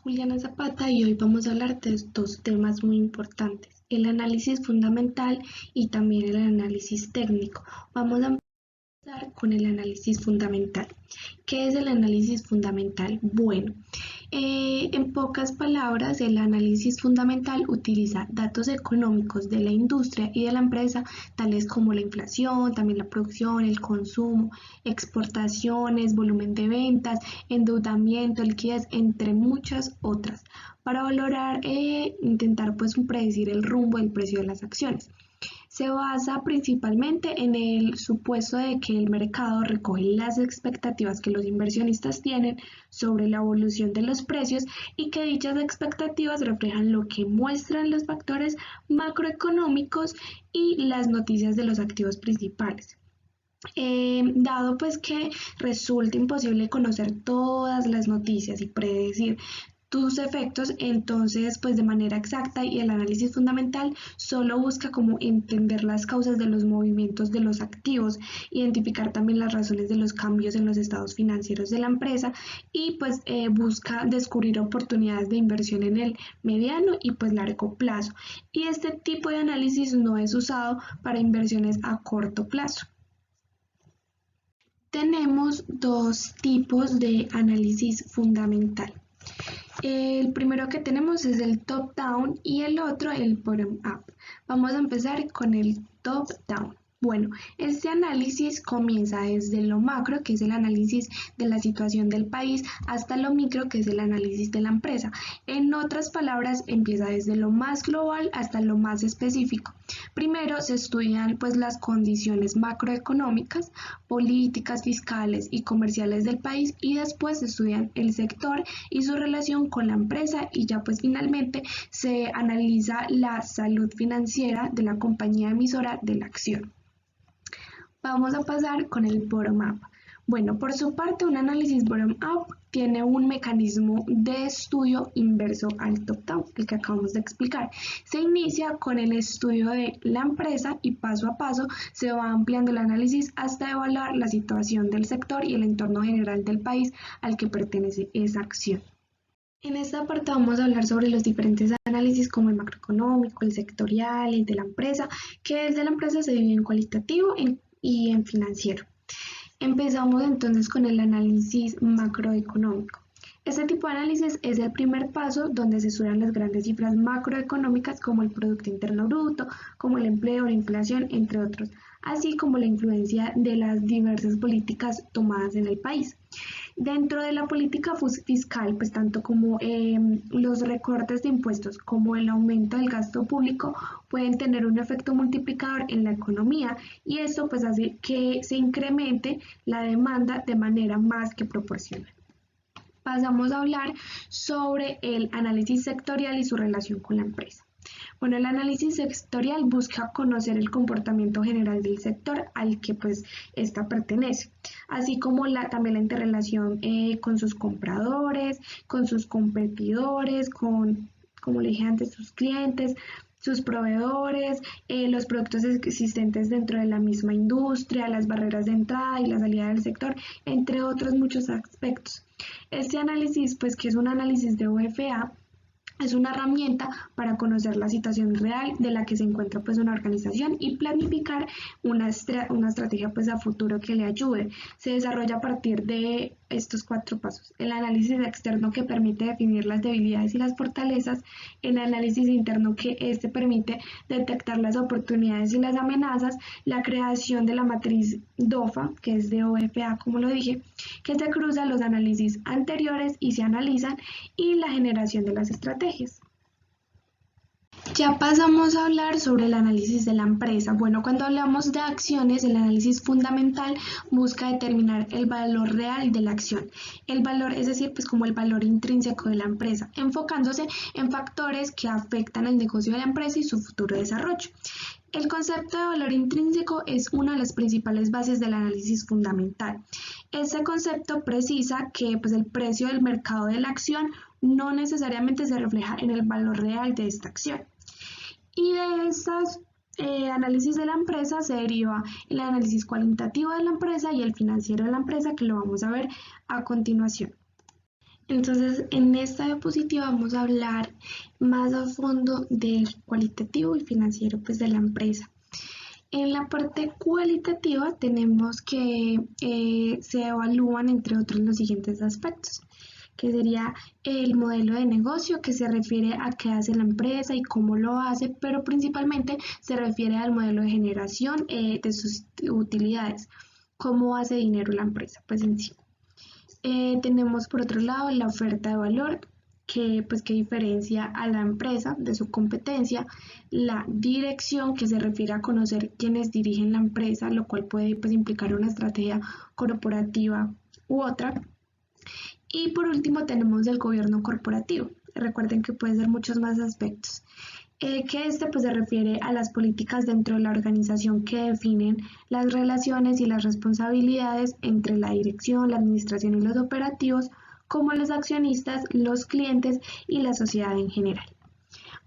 Juliana Zapata y hoy vamos a hablar de dos temas muy importantes, el análisis fundamental y también el análisis técnico. Vamos a empezar con el análisis fundamental. ¿Qué es el análisis fundamental? Bueno, en pocas palabras, el análisis fundamental utiliza datos económicos de la industria y de la empresa, tales como la inflación, también la producción, el consumo, exportaciones, volumen de ventas, endeudamiento, liquidez, entre muchas otras, para valorar intentar pues predecir el rumbo del precio de las acciones. Se basa principalmente en el supuesto de que el mercado recoge las expectativas que los inversionistas tienen sobre la evolución de los precios y que dichas expectativas reflejan lo que muestran los factores macroeconómicos y las noticias de los activos principales. Dado pues que resulta imposible conocer todas las noticias y predecir tus efectos, entonces pues de manera exacta, y el análisis fundamental solo busca como entender las causas de los movimientos de los activos, identificar también las razones de los cambios en los estados financieros de la empresa y pues busca descubrir oportunidades de inversión en el mediano y pues largo plazo. Y este tipo de análisis no es usado para inversiones a corto plazo. Tenemos dos tipos de análisis fundamental. El primero que tenemos es el top-down y el otro el bottom-up. Vamos a empezar con el top-down. Bueno, este análisis comienza desde lo macro, que es el análisis de la situación del país, hasta lo micro, que es el análisis de la empresa. En otras palabras, empieza desde lo más global hasta lo más específico. Primero se estudian pues las condiciones macroeconómicas, políticas, fiscales y comerciales del país, y después se estudian el sector y su relación con la empresa, y ya pues finalmente se analiza la salud financiera de la compañía emisora de la acción. Vamos a pasar con el bottom-up. Bueno, por su parte, un análisis bottom-up tiene un mecanismo de estudio inverso al top-down, el que acabamos de explicar. Se inicia con el estudio de la empresa y paso a paso se va ampliando el análisis hasta evaluar la situación del sector y el entorno general del país al que pertenece esa acción. En esta parte vamos a hablar sobre los diferentes análisis como el macroeconómico, el sectorial, el de la empresa, que el de la empresa se divide en cualitativo y en financiero. Empezamos entonces con el análisis macroeconómico. Este tipo de análisis es el primer paso donde se estudian las grandes cifras macroeconómicas como el Producto Interno Bruto, como el empleo, la inflación, entre otros, así como la influencia de las diversas políticas tomadas en el país. Dentro de la política fiscal, pues tanto como los recortes de impuestos como el aumento del gasto público pueden tener un efecto multiplicador en la economía, y esto pues hace que se incremente la demanda de manera más que proporcional. Pasamos a hablar sobre el análisis sectorial y su relación con la empresa. Bueno, el análisis sectorial busca conocer el comportamiento general del sector al que pues ésta pertenece, así como también la interrelación con sus compradores, con sus competidores, como le dije antes, sus clientes, sus proveedores, los productos existentes dentro de la misma industria, las barreras de entrada y la salida del sector, entre otros muchos aspectos. Este análisis, pues que es un análisis de OFA, es una herramienta para conocer la situación real de la que se encuentra pues una organización y planificar una estrategia pues a futuro que le ayude. Se desarrolla a partir de estos 4 pasos: el análisis externo, que permite definir las debilidades y las fortalezas; el análisis interno, que permite detectar las oportunidades y las amenazas; la creación de la matriz DOFA, que es de OFA como lo dije, que se cruza los análisis anteriores y se analizan; y la generación de las estrategias. Ya pasamos a hablar sobre el análisis de la empresa. Bueno, cuando hablamos de acciones, el análisis fundamental busca determinar el valor real de la acción. El valor, es decir, pues como el valor intrínseco de la empresa, enfocándose en factores que afectan el negocio de la empresa y su futuro desarrollo. El concepto de valor intrínseco es una de las principales bases del análisis fundamental. Este concepto precisa que pues, el precio del mercado de la acción no necesariamente se refleja en el valor real de esta acción. Y de estos análisis de la empresa se deriva el análisis cualitativo de la empresa y el financiero de la empresa, que lo vamos a ver a continuación. Entonces, en esta diapositiva vamos a hablar más a fondo del cualitativo y financiero pues, de la empresa. En la parte cualitativa tenemos que se evalúan entre otros los siguientes aspectos, que sería el modelo de negocio, que se refiere a qué hace la empresa y cómo lo hace, pero principalmente se refiere al modelo de generación de sus utilidades, cómo hace dinero la empresa, pues en sí. Tenemos por otro lado la oferta de valor, que diferencia a la empresa de su competencia, la dirección, que se refiere a conocer quiénes dirigen la empresa, lo cual puede pues, implicar una estrategia corporativa u otra. Y por último tenemos el gobierno corporativo. Recuerden que puede ser muchos más aspectos. Que pues, se refiere a las políticas dentro de la organización que definen las relaciones y las responsabilidades entre la dirección, la administración y los operativos, como los accionistas, los clientes y la sociedad en general.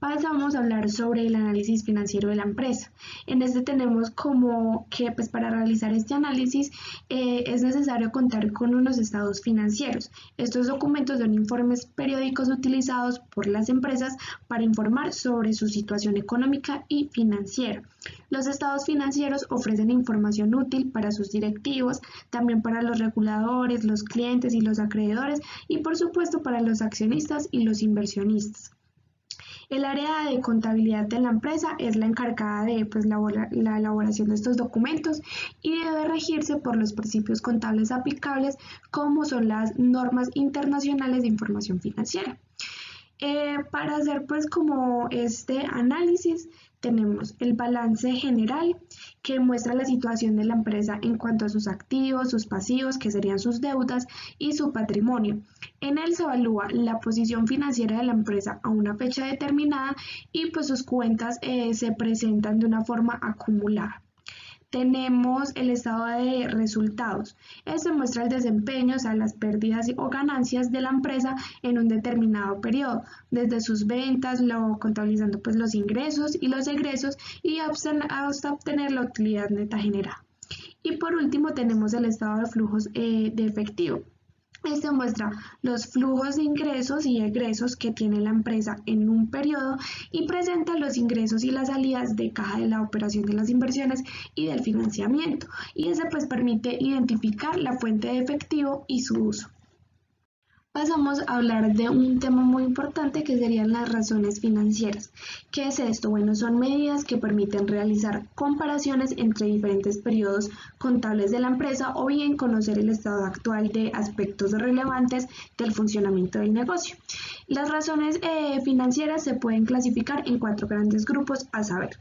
Pasamos a hablar sobre el análisis financiero de la empresa. En este tenemos como que pues para realizar este análisis es necesario contar con unos estados financieros. Estos documentos son informes periódicos utilizados por las empresas para informar sobre su situación económica y financiera. Los estados financieros ofrecen información útil para sus directivos, también para los reguladores, los clientes y los acreedores y por supuesto para los accionistas y los inversionistas. El área de contabilidad de la empresa es la encargada de pues, la elaboración de estos documentos y debe regirse por los principios contables aplicables como son las normas internacionales de información financiera. Para hacer pues como este análisis tenemos el balance general que muestra la situación de la empresa en cuanto a sus activos, sus pasivos, que serían sus deudas, y su patrimonio. En él se evalúa la posición financiera de la empresa a una fecha determinada y pues sus cuentas se presentan de una forma acumulada. Tenemos el estado de resultados. Este muestra el desempeño, o sea, las pérdidas o ganancias de la empresa en un determinado periodo, desde sus ventas, contabilizando pues los ingresos y los egresos y hasta obtener la utilidad neta generada. Y por último tenemos el estado de flujos de efectivo. Este muestra los flujos de ingresos y egresos que tiene la empresa en un periodo y presenta los ingresos y las salidas de caja de la operación de las inversiones y del financiamiento. Y ese pues permite identificar la fuente de efectivo y su uso. Pasamos a hablar de un tema muy importante que serían las razones financieras. ¿Qué es esto? Bueno, son medidas que permiten realizar comparaciones entre diferentes periodos contables de la empresa o bien conocer el estado actual de aspectos relevantes del funcionamiento del negocio. Las razones financieras se pueden clasificar en 4 grandes grupos, a saber,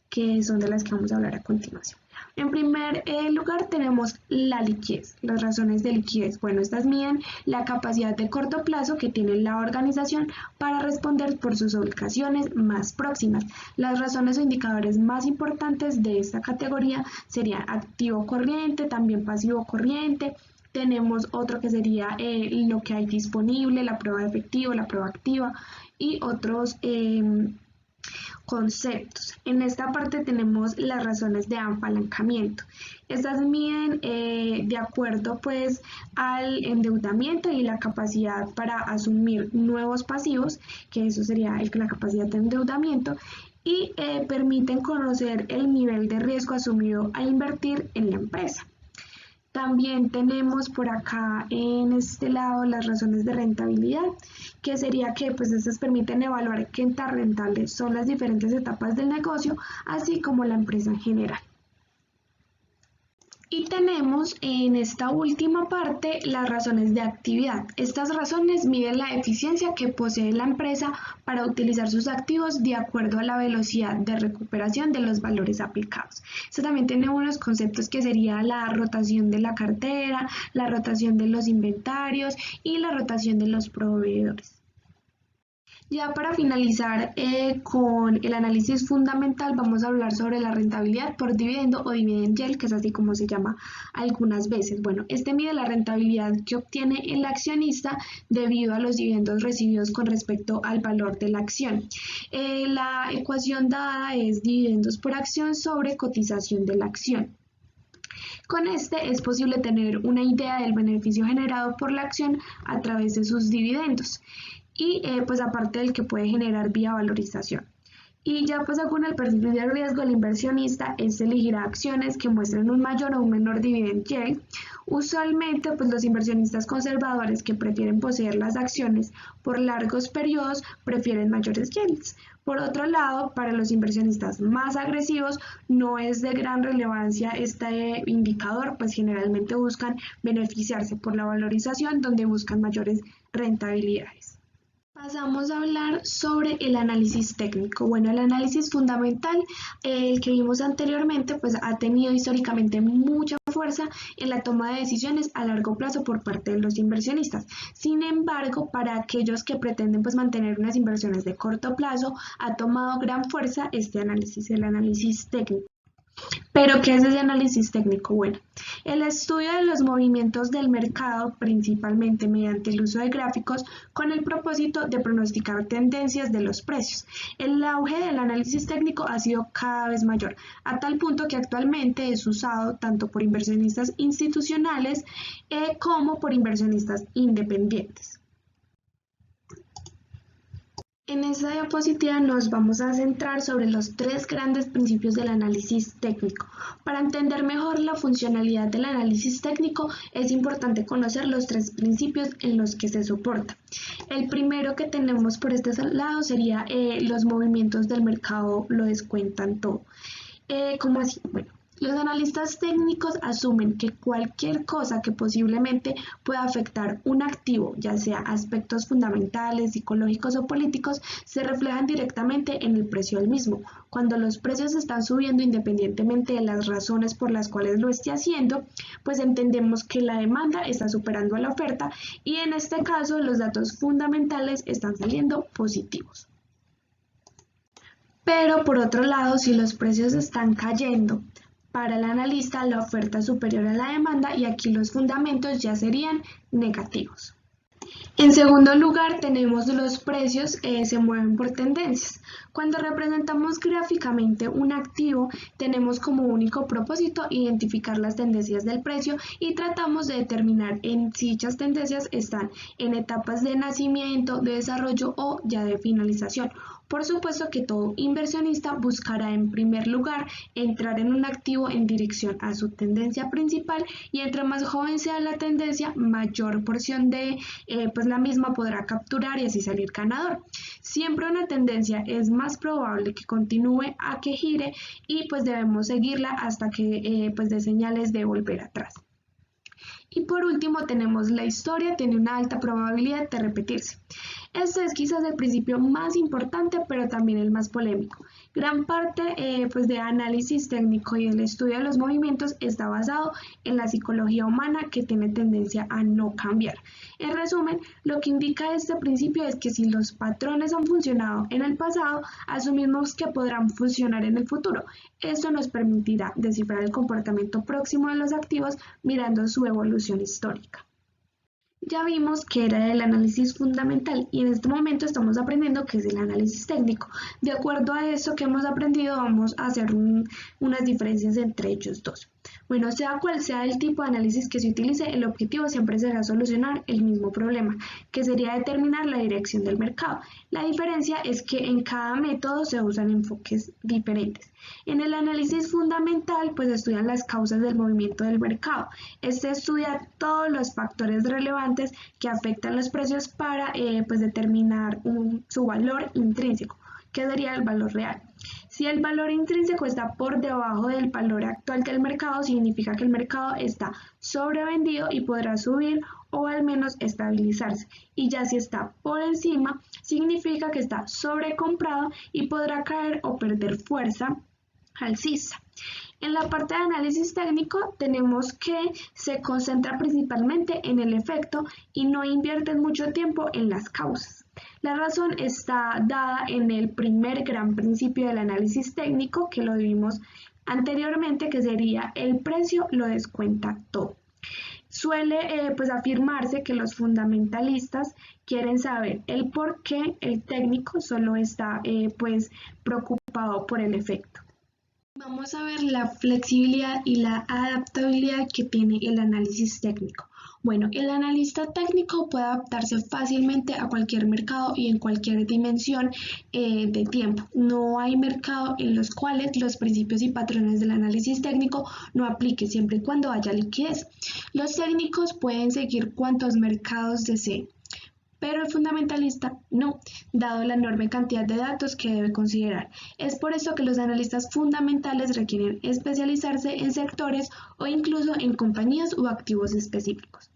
que son de las que vamos a hablar a continuación. En primer lugar tenemos la liquidez, las razones de liquidez. Bueno, estas miden la capacidad de corto plazo que tiene la organización para responder por sus obligaciones más próximas. Las razones o indicadores más importantes de esta categoría serían activo corriente, también pasivo corriente. Tenemos otro que sería lo que hay disponible, la prueba de efectivo, la prueba activa y otros conceptos. En esta parte tenemos las razones de apalancamiento. Estas miden de acuerdo pues al endeudamiento y la capacidad para asumir nuevos pasivos, que eso sería la capacidad de endeudamiento, y permiten conocer el nivel de riesgo asumido a invertir en la empresa. También tenemos por acá en este lado las razones de rentabilidad, que sería que pues estas permiten evaluar qué tan rentables son las diferentes etapas del negocio, así como la empresa en general. Y tenemos en esta última parte las razones de actividad. Estas razones miden la eficiencia que posee la empresa para utilizar sus activos de acuerdo a la velocidad de recuperación de los valores aplicados. Esto también tiene unos conceptos que sería la rotación de la cartera, la rotación de los inventarios y la rotación de los proveedores. Ya para finalizar con el análisis fundamental, vamos a hablar sobre la rentabilidad por dividendo o dividend yield, que es así como se llama algunas veces. Bueno, este mide la rentabilidad que obtiene el accionista debido a los dividendos recibidos con respecto al valor de la acción. La ecuación dada es dividendos por acción sobre cotización de la acción. Con este es posible tener una idea del beneficio generado por la acción a través de sus dividendos y pues aparte del que puede generar vía valorización. Y ya pues según el perfil de riesgo del inversionista, este elegirá acciones que muestren un mayor o un menor dividend yield. Usualmente pues los inversionistas conservadores que prefieren poseer las acciones por largos periodos prefieren mayores yields. Por otro lado, para los inversionistas más agresivos no es de gran relevancia este indicador, pues generalmente buscan beneficiarse por la valorización donde buscan mayores rentabilidades. Pasamos a hablar sobre el análisis técnico. Bueno, el análisis fundamental, el que vimos anteriormente, pues ha tenido históricamente mucha fuerza en la toma de decisiones a largo plazo por parte de los inversionistas. Sin embargo, para aquellos que pretenden pues mantener unas inversiones de corto plazo, ha tomado gran fuerza este análisis, el análisis técnico. ¿Pero qué es ese análisis técnico? Bueno, el estudio de los movimientos del mercado, principalmente mediante el uso de gráficos, con el propósito de pronosticar tendencias de los precios. El auge del análisis técnico ha sido cada vez mayor, a tal punto que actualmente es usado tanto por inversionistas institucionales como por inversionistas independientes. En esta diapositiva nos vamos a centrar sobre los tres grandes principios del análisis técnico. Para entender mejor la funcionalidad del análisis técnico es importante conocer los tres principios en los que se soporta. El primero que tenemos por este lado sería los movimientos del mercado lo descuentan todo. ¿Cómo así? Bueno, los analistas técnicos asumen que cualquier cosa que posiblemente pueda afectar un activo, ya sea aspectos fundamentales, psicológicos o políticos, se reflejan directamente en el precio del mismo. Cuando los precios están subiendo independientemente de las razones por las cuales lo esté haciendo, pues entendemos que la demanda está superando a la oferta y en este caso los datos fundamentales están saliendo positivos. Pero por otro lado, si los precios están cayendo, para el analista la oferta es superior a la demanda y aquí los fundamentos ya serían negativos. En segundo lugar, tenemos los precios se mueven por tendencias. Cuando representamos gráficamente un activo, tenemos como único propósito identificar las tendencias del precio y tratamos de determinar si dichas tendencias están en etapas de nacimiento, de desarrollo o ya de finalización. Por supuesto que todo inversionista buscará en primer lugar entrar en un activo en dirección a su tendencia principal y entre más joven sea la tendencia, mayor porción de pues la misma podrá capturar y así salir ganador. Siempre una tendencia es más probable que continúe a que gire y pues debemos seguirla hasta que pues dé señales de volver atrás. Y por último tenemos la historia, tiene una alta probabilidad de repetirse. Este es quizás el principio más importante, pero también el más polémico. Gran parte pues de análisis técnico y del estudio de los movimientos está basado en la psicología humana que tiene tendencia a no cambiar. En resumen, lo que indica este principio es que si los patrones han funcionado en el pasado, asumimos que podrán funcionar en el futuro. Esto nos permitirá descifrar el comportamiento próximo de los activos mirando su evolución histórica. Ya vimos que era el análisis fundamental y en este momento estamos aprendiendo qué es el análisis técnico. De acuerdo a eso que hemos aprendido, vamos a hacer unas diferencias entre ellos dos. Bueno, sea cual sea el tipo de análisis que se utilice, el objetivo siempre será solucionar el mismo problema, que sería determinar la dirección del mercado. La diferencia es que en cada método se usan enfoques diferentes. En el análisis fundamental, pues estudian las causas del movimiento del mercado. Este estudia todos los factores relevantes que afectan los precios para pues determinar su valor intrínseco, que sería el valor real. Si el valor intrínseco está por debajo del valor actual del mercado, significa que el mercado está sobrevendido y podrá subir o al menos estabilizarse. Y ya si está por encima, significa que está sobrecomprado y podrá caer o perder fuerza alcista. En la parte de análisis técnico tenemos que se concentra principalmente en el efecto y no invierte mucho tiempo en las causas. La razón está dada en el primer gran principio del análisis técnico que lo vimos anteriormente, que sería el precio lo descuenta todo. Suele pues afirmarse que los fundamentalistas quieren saber el por qué el técnico solo está pues preocupado por el efecto. Vamos a ver la flexibilidad y la adaptabilidad que tiene el análisis técnico. Bueno, el analista técnico puede adaptarse fácilmente a cualquier mercado y en cualquier dimensión de tiempo. No hay mercado en los cuales los principios y patrones del análisis técnico no apliquen siempre y cuando haya liquidez. Los técnicos pueden seguir cuantos mercados deseen, pero el fundamentalista no, dado la enorme cantidad de datos que debe considerar. Es por eso que los analistas fundamentales requieren especializarse en sectores o incluso en compañías o activos específicos.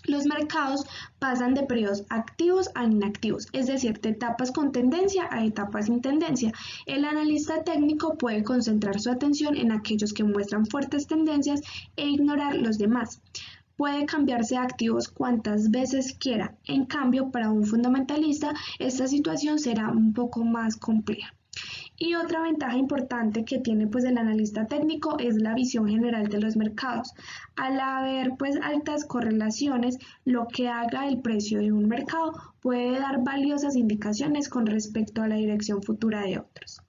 Los mercados pasan de periodos activos a inactivos, es decir, de etapas con tendencia a etapas sin tendencia. El analista técnico puede concentrar su atención en aquellos que muestran fuertes tendencias e ignorar los demás. Puede cambiarse de activos cuantas veces quiera. En cambio, para un fundamentalista, esta situación será un poco más compleja. Y otra ventaja importante que tiene pues el analista técnico es la visión general de los mercados. Al haber pues altas correlaciones, lo que haga el precio de un mercado puede dar valiosas indicaciones con respecto a la dirección futura de otros.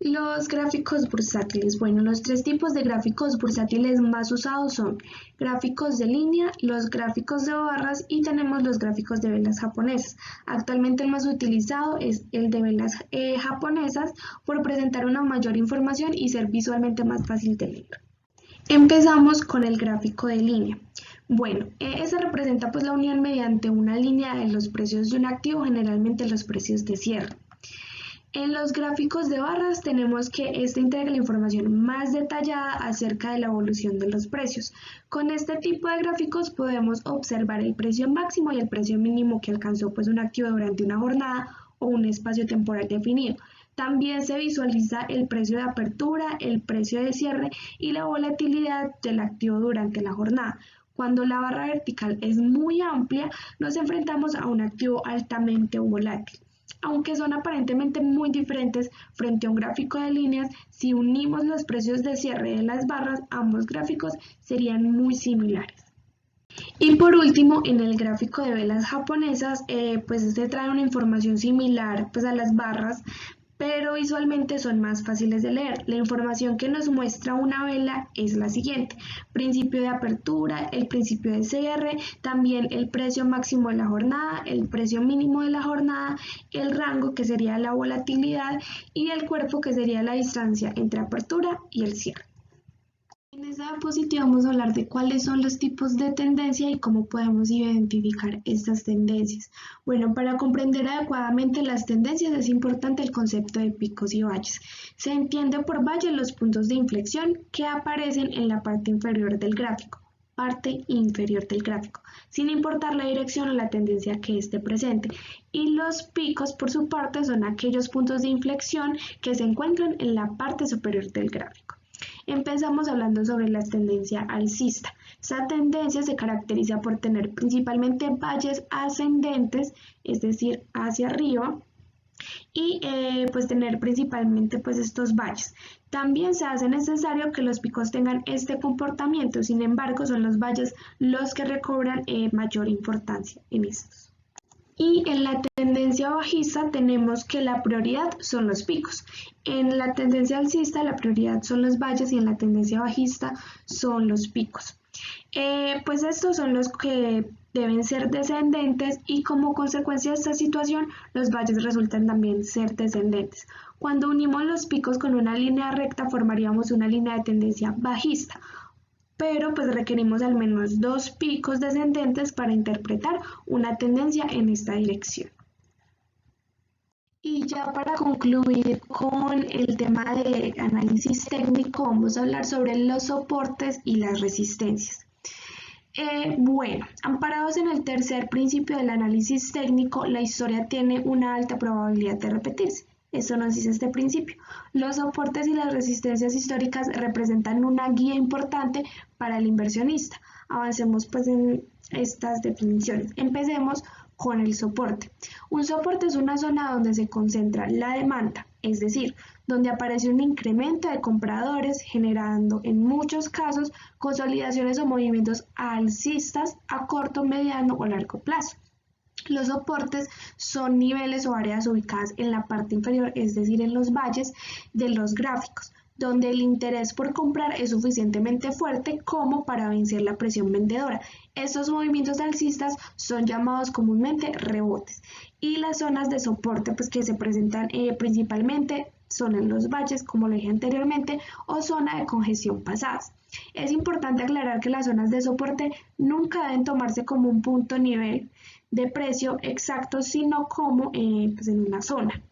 Los gráficos bursátiles. Bueno, los tres tipos de gráficos bursátiles más usados son gráficos de línea, los gráficos de barras y tenemos los gráficos de velas japonesas. Actualmente el más utilizado es el de velas japonesas por presentar una mayor información y ser visualmente más fácil de leer. Empezamos con el gráfico de línea. Bueno, ese representa pues la unión mediante una línea de los precios de un activo, generalmente los precios de cierre. En los gráficos de barras tenemos que este integra la información más detallada acerca de la evolución de los precios. Con este tipo de gráficos podemos observar el precio máximo y el precio mínimo que alcanzó pues un activo durante una jornada o un espacio temporal definido. También se visualiza el precio de apertura, el precio de cierre y la volatilidad del activo durante la jornada. Cuando la barra vertical es muy amplia, nos enfrentamos a un activo altamente volátil. Aunque son aparentemente muy diferentes frente a un gráfico de líneas, si unimos los precios de cierre de las barras, ambos gráficos serían muy similares. Y por último, en el gráfico de velas japonesas, pues se trae una información similar pues, a las barras, pero visualmente son más fáciles de leer. La información que nos muestra una vela es la siguiente: principio de apertura, el principio de cierre, también el precio máximo de la jornada, el precio mínimo de la jornada, el rango que sería la volatilidad y el cuerpo que sería la distancia entre apertura y el cierre. En esta diapositiva vamos a hablar de cuáles son los tipos de tendencia y cómo podemos identificar estas tendencias. Bueno, para comprender adecuadamente las tendencias es importante el concepto de picos y valles. Se entiende por valle los puntos de inflexión que aparecen en la parte inferior del gráfico, sin importar la dirección o la tendencia que esté presente. Y los picos, por su parte, son aquellos puntos de inflexión que se encuentran en la parte superior del gráfico. Empezamos hablando sobre la tendencia alcista. Esta tendencia se caracteriza por tener principalmente valles ascendentes, es decir, hacia arriba, y pues tener principalmente pues estos valles. También se hace necesario que los picos tengan este comportamiento, sin embargo son los valles los que recobran mayor importancia en estos. Y en la tendencia bajista tenemos que la prioridad son los picos. En la tendencia alcista la prioridad son los valles y en la tendencia bajista son los picos. Pues estos son los que deben ser descendentes y como consecuencia de esta situación los valles resultan también ser descendentes. Cuando unimos los picos con una línea recta formaríamos una línea de tendencia bajista, pero pues requerimos al menos dos picos descendentes para interpretar una tendencia en esta dirección. Y ya para concluir con el tema de análisis técnico, vamos a hablar sobre los soportes y las resistencias. Bueno, amparados en el tercer principio del análisis técnico, la historia tiene una alta probabilidad de repetirse. Eso nos dice este principio. Los soportes y las resistencias históricas representan una guía importante para el inversionista. Avancemos pues en estas definiciones. Empecemos con el soporte. Un soporte es una zona donde se concentra la demanda, es decir, donde aparece un incremento de compradores generando en muchos casos consolidaciones o movimientos alcistas a corto, mediano o largo plazo. Los soportes son niveles o áreas ubicadas en la parte inferior, es decir, en los valles de los gráficos, donde el interés por comprar es suficientemente fuerte como para vencer la presión vendedora. Estos movimientos alcistas son llamados comúnmente rebotes, y las zonas de soporte que se presentan principalmente son en los valles, como lo dije anteriormente, o zona de congestión pasadas. Es importante aclarar que las zonas de soporte nunca deben tomarse como un punto nivel de precio exacto, sino como en una zona.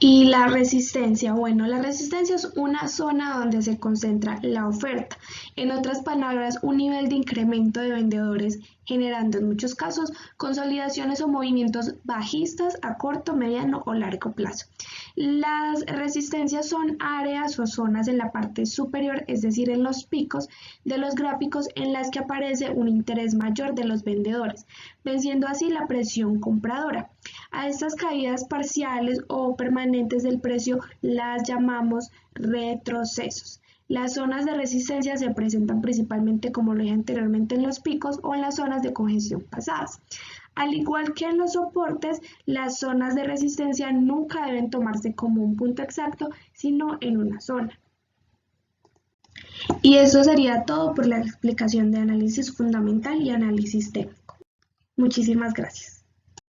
Y la resistencia, bueno, la resistencia es una zona donde se concentra la oferta. En otras palabras, un nivel de incremento de vendedores, generando en muchos casos consolidaciones o movimientos bajistas a corto, mediano o largo plazo. Las resistencias son áreas o zonas en la parte superior, es decir, en los picos de los gráficos, en las que aparece un interés mayor de los vendedores, venciendo así la presión compradora. A estas caídas parciales o permanentes del precio las llamamos retrocesos. Las zonas de resistencia se presentan principalmente, como lo dije anteriormente, en los picos o en las zonas de congestión pasadas. Al igual que en los soportes, las zonas de resistencia nunca deben tomarse como un punto exacto, sino en una zona. Y eso sería todo por la explicación de análisis fundamental y análisis técnico. Muchísimas gracias.